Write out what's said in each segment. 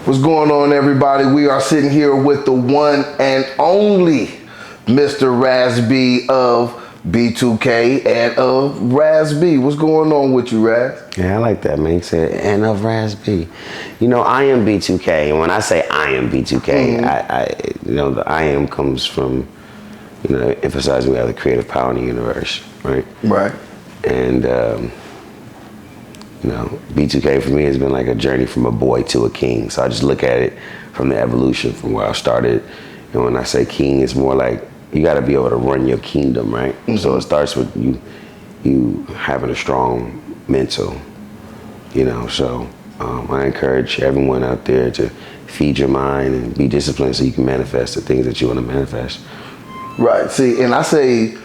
What's going on, everybody? We are sitting here with the one and only Mr. Raz B of B2K and of Raz B. What's going on with you, Raz? Yeah, I like that, man. You said, and of Raz B. You know, I am B2K, and when I say I am B2K, the I am comes from, emphasizing we have the creative power in the universe, right? Right. And, B2K for me has been like a journey from a boy to a king. So I just look at it from the evolution from where I started. And when I say king, it's more like you got to be able to run your kingdom, right? Mm-hmm. So it starts with you having a strong mental, So I encourage everyone out there to feed your mind and be disciplined so you can manifest the things that you want to manifest. Right. See, and I say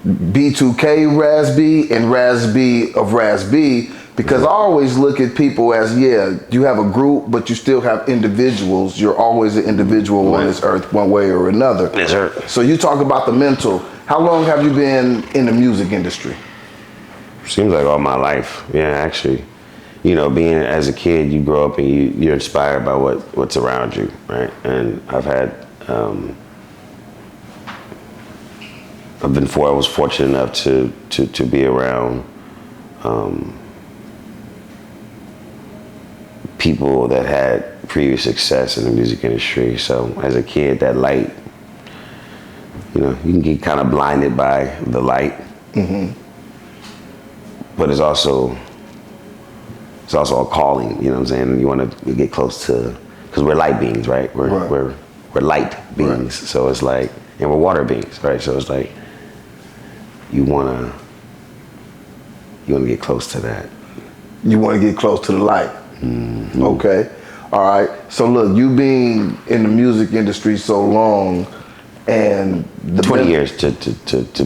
B2K Raz B and Raz B of Raz B because I always look at people as, you have a group, but you still have individuals. You're always an individual on this earth one way or another. Yes, sir. So you talk about the mental. How long have you been in the music industry? Seems like all my life. Yeah, actually. Being as a kid, you grow up and you're inspired by what's around you, right? And I was fortunate enough to be around people that had previous success in the music industry. So as a kid, that light, you can get kind of blinded by the light. Mm-hmm. But it's also a calling, you know what I'm saying? You want to get close to, because we're light beings, right? We're light beings. Right. So it's like, and we're water beings, right? So it's like, you want to get close to that. You want to get close to the light. Mm-hmm. Okay. All right. So look, you being in the music industry so long, and 20 years to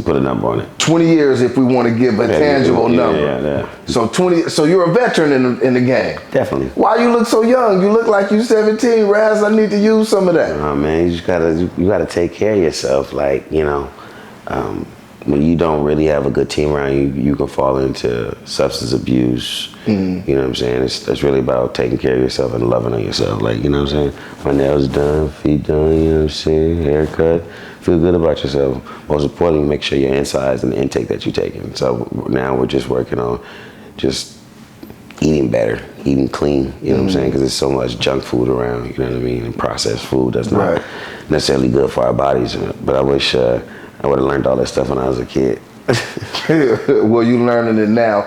put a number on it. 20 years if we want to give a tangible number. Yeah. So So you're a veteran in the game. Definitely. Why you look so young? You look like you're 17, Raz. I need to use some of that. Oh man, you gotta take care of yourself. Like, when you don't really have a good team around you, you can fall into substance abuse. Mm-hmm. You know what I'm saying? It's really about taking care of yourself and loving on yourself. Like, you know what I'm saying? My nails done, feet done, you know what I'm saying? Haircut. Feel good about yourself. Most importantly, make sure your insides and the intake that you're taking. So now we're just working on just eating better, eating clean, you know what I'm saying? Because there's so much junk food around, you know what I mean? And processed food that's not necessarily good for our bodies. But I wish I would have learned all that stuff when I was a kid. Well, you're learning it now.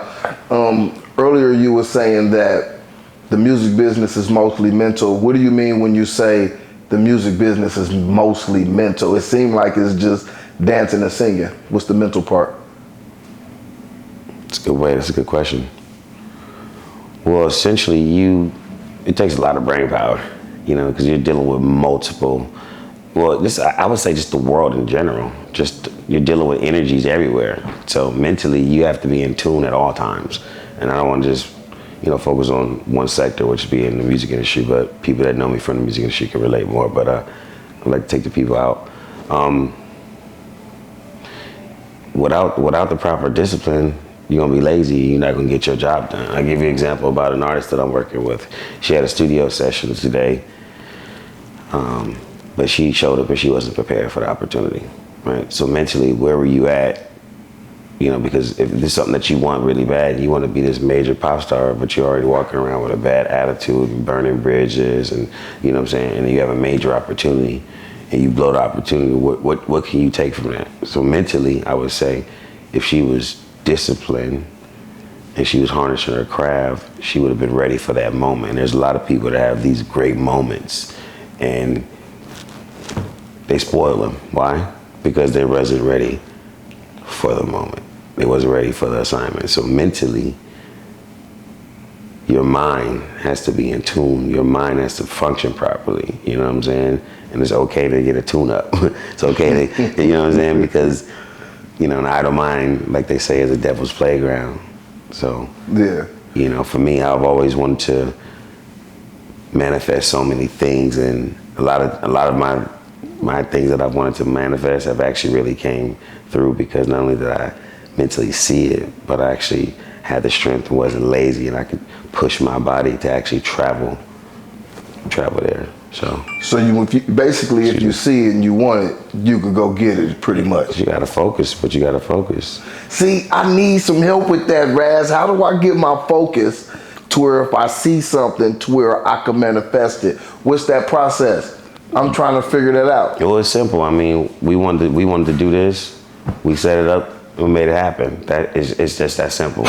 Earlier you were saying that the music business is mostly mental. What do you mean when you say the music business is mostly mental? It seemed like it's just dancing and singing. What's the mental part? That's a good way. That's a good question. Well, essentially, it takes a lot of brain power, because you're dealing with multiple. Well, I would say just the world in general. Just you're dealing with energies everywhere. So mentally, you have to be in tune at all times. And I don't want to just, focus on one sector, which be in the music industry. But people that know me from the music industry can relate more. But I'd like to take the people out. Without the proper discipline, you're gonna be lazy. You're not gonna get your job done. I'll give you an example about an artist that I'm working with. She had a studio session today. But she showed up and she wasn't prepared for the opportunity, right? So mentally, where were you at? Because if there's something that you want really bad, you want to be this major pop star, but you're already walking around with a bad attitude and burning bridges and, you know what I'm saying? And then you have a major opportunity and you blow the opportunity. What can you take from that? So mentally, I would say if she was disciplined and she was harnessing her craft, she would have been ready for that moment. And there's a lot of people that have these great moments and they spoil them. Why? Because they wasn't ready for the moment. They wasn't ready for the assignment. So mentally, your mind has to be in tune. Your mind has to function properly. You know what I'm saying? And it's okay to get a tune-up. It's okay to, you know what I'm saying? Because, an idle mind, like they say, is a devil's playground. So, for me, I've always wanted to manifest so many things, and a lot of my things that I've wanted to manifest have actually really came through because not only did I mentally see it, but I actually had the strength and wasn't lazy, and I could push my body to actually travel travel there. So if you see it and you want it, you could go get it pretty much. you gotta focus, but you gotta focus. See, I need some help with that, Raz. How do I get my focus to where if I see something to where I can manifest it? What's that process? I'm trying to figure that out. It was simple. I mean, we wanted to do this. We set it up. We made it happen. It's just that simple.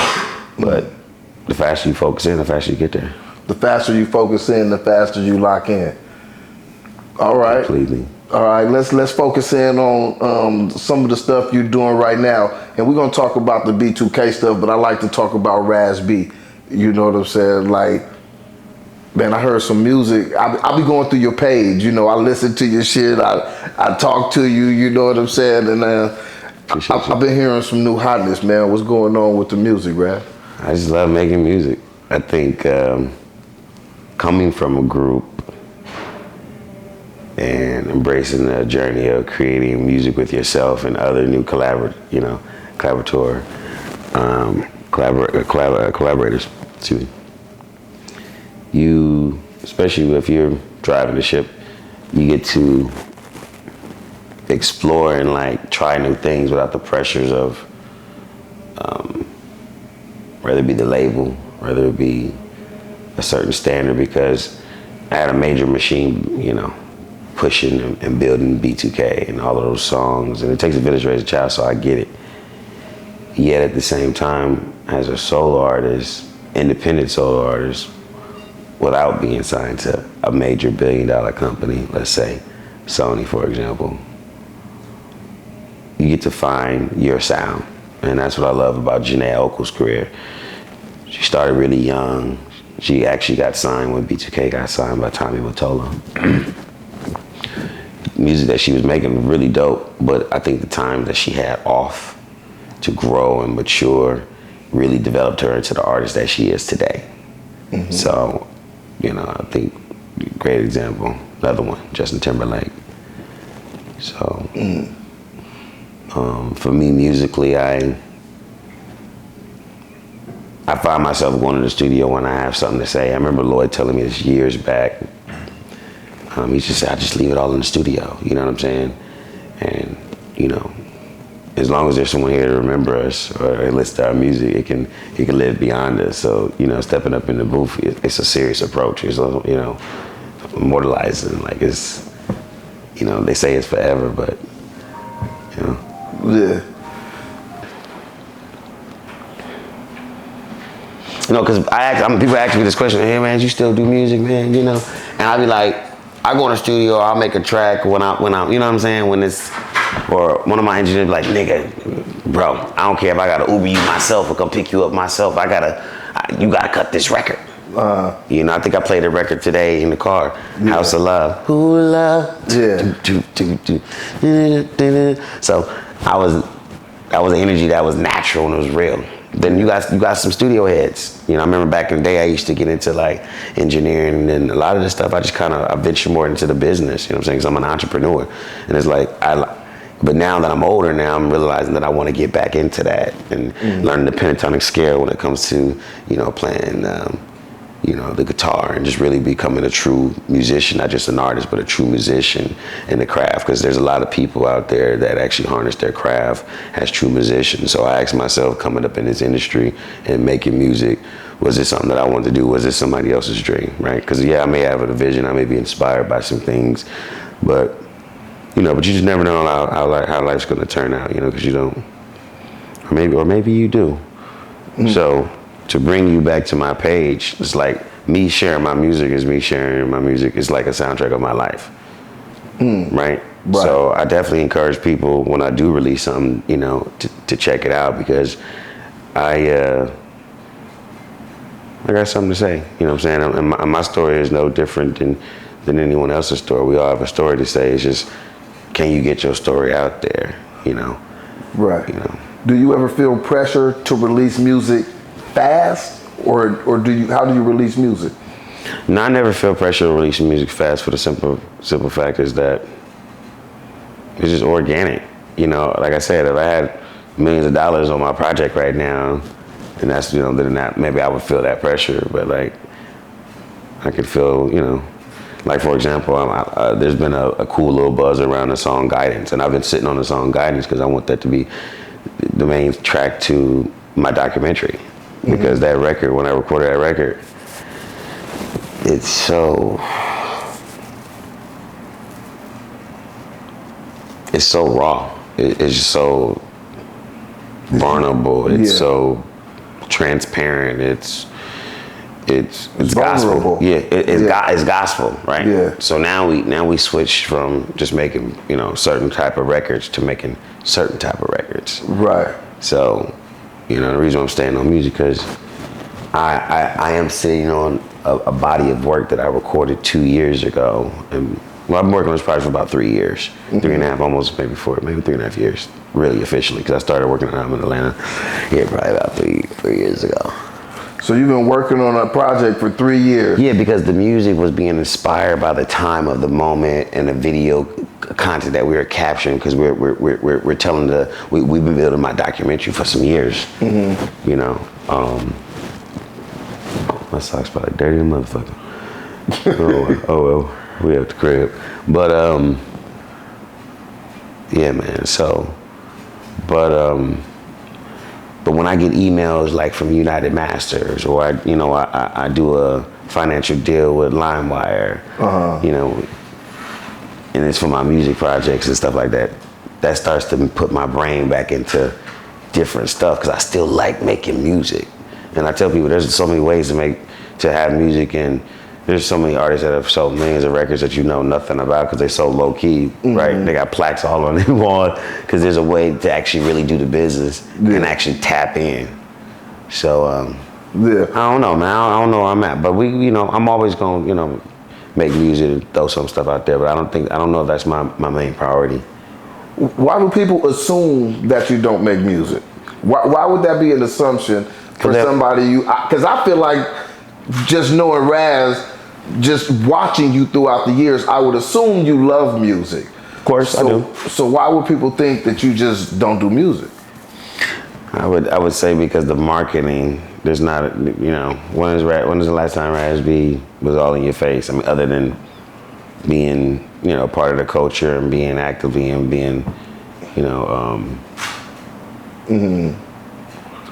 But the faster you focus in, the faster you get there. The faster you focus in, the faster you lock in. All right. Completely. All right. Let's focus in on some of the stuff you're doing right now, and we're gonna talk about the B2K stuff. But I like to talk about Raz B. You know what I'm saying? Like, man, I heard some music. I be going through your page. You know, I listen to your shit. I talk to you. You know what I'm saying? And I've been hearing some new hotness, man. What's going on with the music, Raz? I just love making music. I think coming from a group and embracing the journey of creating music with yourself and other new collaborators, excuse me. You, especially if you're driving the ship, you get to explore and like try new things without the pressures of whether it be the label, whether it be a certain standard, because I had a major machine, pushing and building B2K and all of those songs, and it takes a village to raise a child, so I get it. Yet at the same time, as a solo artist, independent solo artist, without being signed to a major billion-dollar company, let's say Sony, for example, you get to find your sound. And that's what I love about Janae Oko's career. She started really young. She actually got signed when B2K got signed by Tommy Mottola. Music that she was making was really dope, but I think the time that she had off to grow and mature really developed her into the artist that she is today. Mm-hmm. So, I think great example. Another one, Justin Timberlake. So, for me musically, I find myself going to the studio when I have something to say. I remember Lloyd telling me this years back. He just said, I just leave it all in the studio. You know what I'm saying? And, as long as there's someone here to remember us or listen to our music, it can live beyond us. So, stepping up in the booth, it's a serious approach. It's, immortalizing. Like it's, they say it's forever, but, Yeah. Because people ask me this question, hey man, you still do music, man, And I'll be like, I go in the studio, I'll make a track when I, you know what I'm saying, when it's, or one of my engineers be like, nigga, bro, I don't care if I gotta Uber you myself or come pick you up myself, you gotta cut this record. I think I played a record today in the car, House of Love. Who love? Yeah. So that was energy that was natural and it was real. Then you got some studio heads. I remember back in the day I used to get into like engineering, and a lot of this stuff I venture more into the business, you know what I'm saying? Because I'm an entrepreneur. And it's like but now that I'm older now, I'm realizing that I want to get back into that and learn the pentatonic scale when it comes to, playing the guitar and just really becoming a true musician, not just an artist, but a true musician in the craft. Because there's a lot of people out there that actually harness their craft as true musicians. So I asked myself, coming up in this industry and making music, was this something that I wanted to do? Was this somebody else's dream, right? Because I may have a vision, I may be inspired by some things, but but you just never know how life's going to turn out, because you don't, or maybe you do. So to bring you back to my page, it's like me sharing my music is me sharing my music. It's like a soundtrack of my life, right? So I definitely encourage people when I do release something, to check it out, because I got something to say, you know what I'm saying? And my story is no different than anyone else's story. We all have a story to say. It's just, can you get your story out there, Right. Do you ever feel pressure to release music fast, or how do you release music? No, I never feel pressure to release music fast, for the simple fact is that it's just organic. Like I said, if I had millions of dollars on my project right now, and that's, then maybe I would feel that pressure, but like I could feel, Like, for example, there's been a cool little buzz around the song Guidance, and I've been sitting on the song Guidance because I want that to be the main track to my documentary. Because that record, when I recorded that record, it's so raw. It's just so vulnerable. It's so transparent. It's gospel. Yeah, it's gospel, right? Yeah. So now we switched from just making certain type of records to making certain type of records. Right. So, the reason I'm staying on music because I am sitting on a body of work that I recorded 2 years ago, and I've been working on this project for about 3 years, 3.5, almost maybe 3.5 years, really officially, because I started working on it in Atlanta, probably about three years ago. So you've been working on a project for 3 years? Yeah, because the music was being inspired by the time of the moment and the video content that we were capturing. Because we're telling we've been building my documentary for some years. My socks probably dirty as a motherfucker. oh well, we have to crib. But yeah, man. So, but when I get emails like from United Masters, or I do a financial deal with LimeWire, and it's for my music projects and stuff like that, that starts to put my brain back into different stuff because I still like making music. And I tell people there's so many ways to have music, and there's so many artists that have sold millions of records that you know nothing about because they're so low key, right? They got plaques all on their wall because there's a way to actually really do the business and actually tap in. So I don't know, man. I don't know where I'm at, but I'm always gonna make music and throw some stuff out there. But I don't know if that's my main priority. Why do people assume that you don't make music? Why would that be an assumption for somebody because I feel like just knowing Raz, just watching you throughout the years, I would assume you love music. Of course, I do. So why would people think that you just don't do music? I would say because the marketing, there's not, when is the last time Raz B was all in your face? I mean, other than being, part of the culture and being actively and being,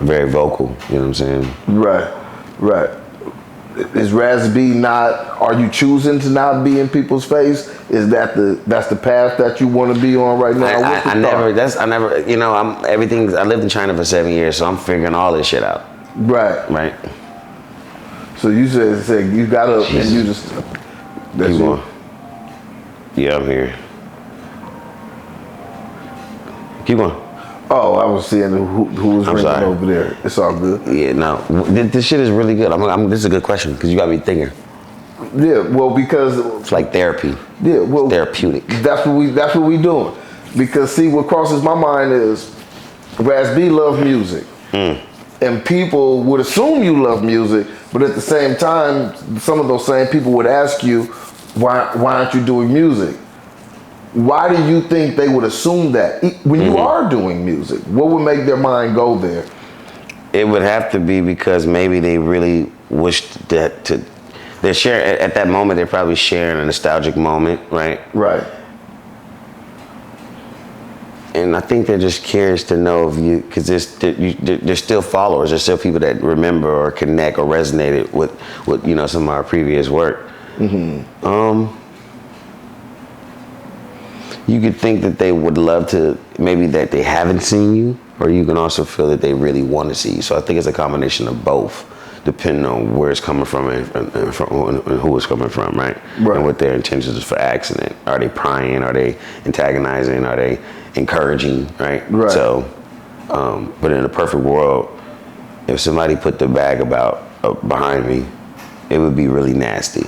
very vocal, you know what I'm saying? Right. Is Raz B are you choosing to not be in people's face? Is that's the path that you want to be on right now? I lived in China for 7 years, so I'm figuring all this shit out. Right. So you said you gotta, Jesus. and you just, that's Keep you. going. Yeah, I'm here. Keep going. Oh, I was seeing who was ringing over there. It's all good. Yeah, no, this shit is really good. This is a good question because you got me thinking. Yeah, well, because it's like therapy. Yeah, well, therapeutic. That's what we doing. Because see, what crosses my mind is Raz B love music, and people would assume you love music, but at the same time, some of those same people would ask you, why aren't you doing music? Why do you think they would assume that when you are doing music? What would make their mind go there? It would have to be because maybe they really wished they're sharing at that moment. They're probably sharing a nostalgic moment, right? Right. And I think they're just curious to know if you, because there's still followers, there's still people that remember or connect or resonated with some of our previous work. You could think that they would love to, maybe that they haven't seen you, or you can also feel that they really want to see you. So I think it's a combination of both, depending on where it's coming from and who it's coming from, right? And what their intentions is for accident. Are they prying? Are they antagonizing? Are they encouraging, right? So, but in a perfect world, if somebody put the bag behind me, it would be really nasty.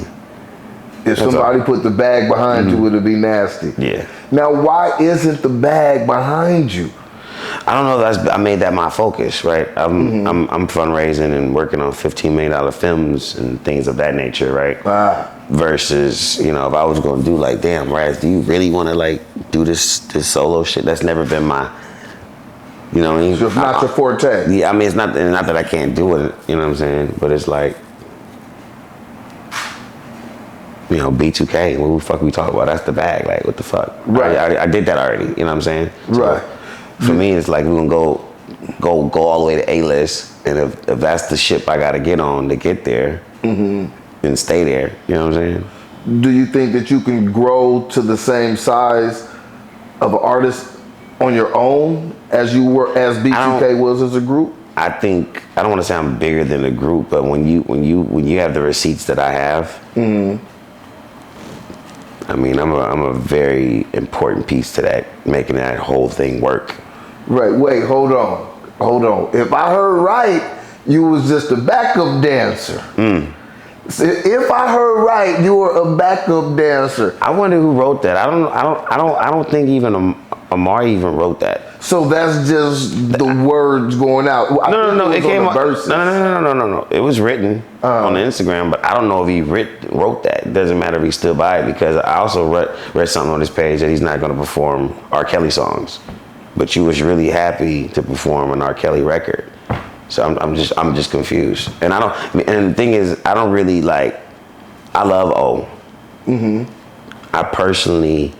If somebody put the bag behind you, it would be nasty. Yeah. Now, why isn't the bag behind you? I don't know. I made that my focus, right? I'm fundraising and working on $15 million films and things of that nature, right? Versus, if I was going to do like, damn, Raz, do you really want to do this solo shit? That's never been my, you know what I mean? So it's not your forte. Yeah, I mean, it's not that I can't do it, you know what I'm saying? But it's like, you know, B2K. What the fuck we talk about? That's the bag. Like, what the fuck? Right. I did that already. You know what I'm saying? So, Right. for me, it's like we're gonna go all the way to A-list, and if that's the ship I gotta get on to get there, then stay there. You know what I'm saying? Do you think that you can grow to the same size of an artist on your own as you were, as B2K was as a group? I think, I don't want to say I'm bigger than the group, but when you have the receipts that I have, I mean, I'm a very important piece to that, making that whole thing work. Right. Wait. Hold on. If I heard right, you was just a backup dancer. If I heard right, you were a backup dancer. I wonder who wrote that. I don't think even Amari even wrote that. So that's just the words going out. No. It came on the verses. No. It was written on the Instagram, but I don't know if he wrote that. It doesn't matter if he stood by it, because I also read something on his page that he's not going to perform R. Kelly songs, but you was really happy to perform an R. Kelly record. So I'm just confused, and the thing is, I don't really like. I love O. I personally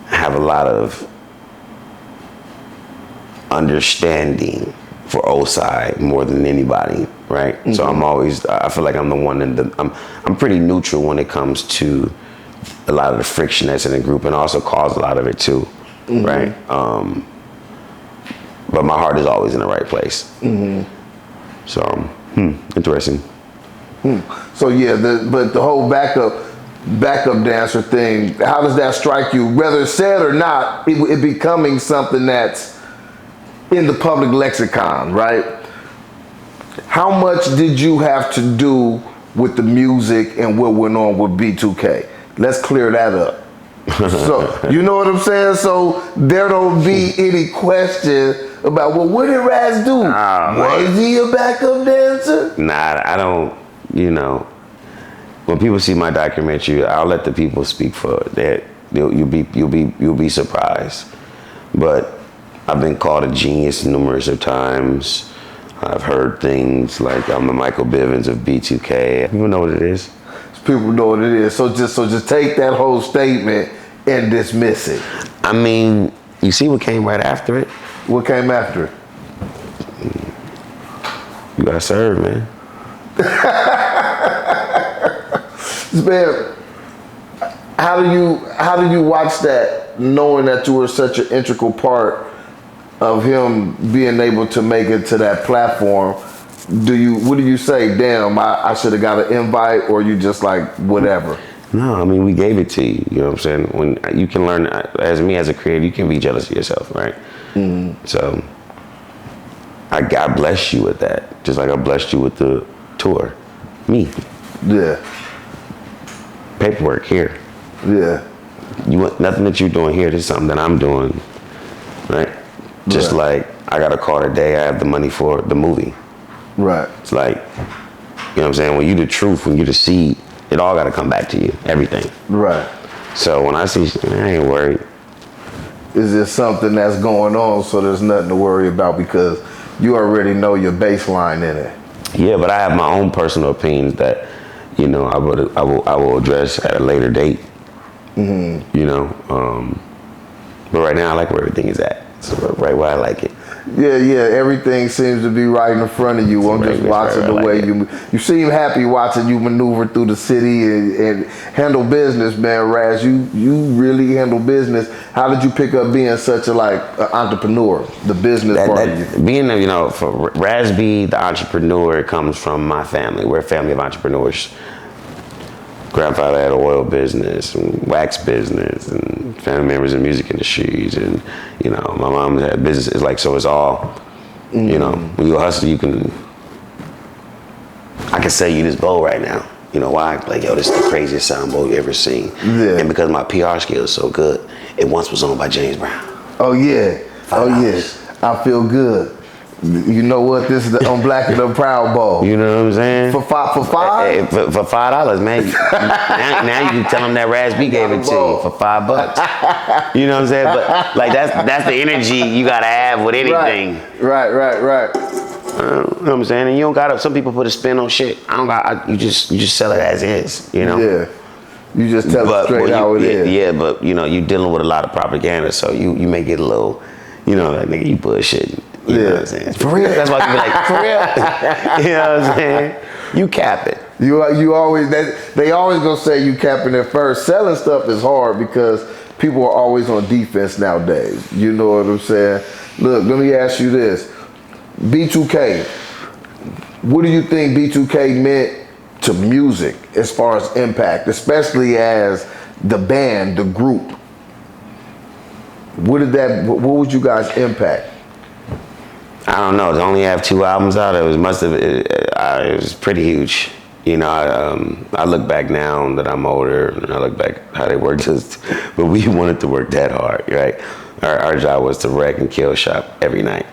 have a lot of understanding for O side more than anybody, right? So I feel like I'm the one I'm pretty neutral when it comes to a lot of the friction that's in the group, and also cause a lot of it too, right? But my heart is always in the right place. So, interesting. So yeah, but the whole backup dancer thing, how does that strike you? Whether it's said or not, it becoming something that's in the public lexicon, right? How much did you have to do with the music and what went on with B2K? Let's clear that up. So, you know what I'm saying? So there don't be any question about, well, what did Raz do? Was he a backup dancer? Nah, I don't, you know. When people see my documentary, I'll let the people speak for it. You'll be surprised. But I've been called a genius numerous of times. I've heard things like I'm the Michael Bivins of B2K. People know what it is. People know what it is. So just take that whole statement and dismiss it. I mean, you see what came right after it? What came after it? You got served, man. Man, how do you watch that, knowing that you were such an integral part of him being able to make it to that platform? What do you say? Damn, I should have got an invite, or you just like whatever? No, I mean, we gave it to you. You know what I'm saying? When you can learn, as a creator, you can be jealous of yourself, right? So I blessed you with that, just like I blessed you with the tour. Me. Yeah. Paperwork here. Yeah. You want nothing that you're doing here. This is something that I'm doing, right? Just like I got a call today. I have the money for the movie. Right. It's like, you know what I'm saying? When you the truth, when you the seed, it all got to come back to you. Everything. Right. So when I see, I ain't worried. Is there something that's going on, so there's nothing to worry about because you already know your baseline in it? Yeah, but I have my own personal opinions that, you know, I will address at a later date. You know, but right now I like where everything is at. So right where I like it. Yeah, everything seems to be right in front of you. I'm just watching the way you seem happy watching you maneuver through the city and handle business, man. Raz, you really handle business. How did you pick up being such a entrepreneur, the business part of you? Being, you know, for Raz B, the entrepreneur, comes from my family. We're a family of entrepreneurs. Grandfather had an oil business and wax business, and family members in music industries, and you know, my mom had business. It's like, so it's all, you know, when you hustle, I can sell you this bowl right now. You know why? Like, yo, this is the craziest sound bowl you ever seen. Yeah. And because my PR skill is so good, it once was owned by James Brown. Oh yeah, $5. I feel good. You know what? This is the On Black and the Proud Bowl. You know what I'm saying? For $5? Hey, for $5, man. now you can tell them that Raz B gave it to you for $5. You know what I'm saying? But like that's the energy you gotta have with anything. Right. You know what I'm saying? And you don't gotta. Some people put a spin on shit. You just sell it as is. You know? Yeah. You just tell it straight well, how it is. Yeah, but you know, you dealing with a lot of propaganda, so you may get a little, you know, like nigga, you bullshitting. You know what I'm saying? For real? That's why you be like, for real? You know what I'm saying? You cap it. You always they always gonna say you capping it first. Selling stuff is hard because people are always on defense nowadays. You know what I'm saying? Look, let me ask you this: B2K. What do you think B2K meant to music as far as impact, especially as the band, the group? What would you guys impact? I don't know. To only have 2 albums out, it was pretty huge. You know, I look back now that I'm older, and I look back how they worked, but we wanted to work that hard, right? Our job was to wreck and kill shop every night.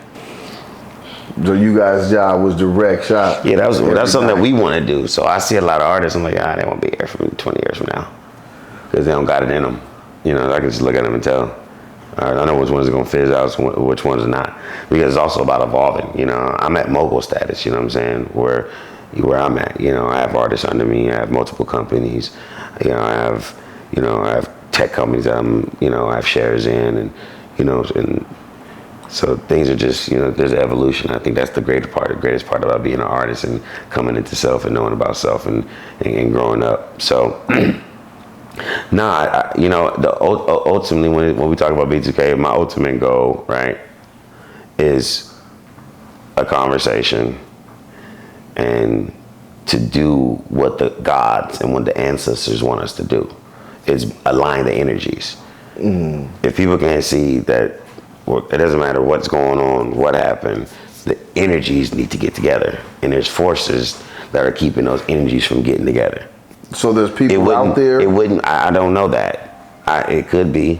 So you guys' job was to wreck shop? Yeah, that's something that we want to do. So I see a lot of artists, I'm like, they won't be here from 20 years from now because they don't got it in them. You know, I can just look at them and tell. I know which ones are going to fizz out, which ones are not. Because it's also about evolving. You know, I'm at mogul status, you know what I'm saying, where I'm at. You know, I have artists under me. I have multiple companies. You know, I have tech companies that I have shares in, and, you know, and so things are just, you know, there's an evolution. I think that's the greatest part about being an artist and coming into self and knowing about self and growing up. So, you know, ultimately when we talk about B2K, my ultimate goal, right, is a conversation and to do what the gods and what the ancestors want us to do. Is align the energies. If people can't see that, it doesn't matter what's going on, what happened, the energies need to get together. And there's forces that are keeping those energies from getting together. So there's people out there? I don't know that. It could be.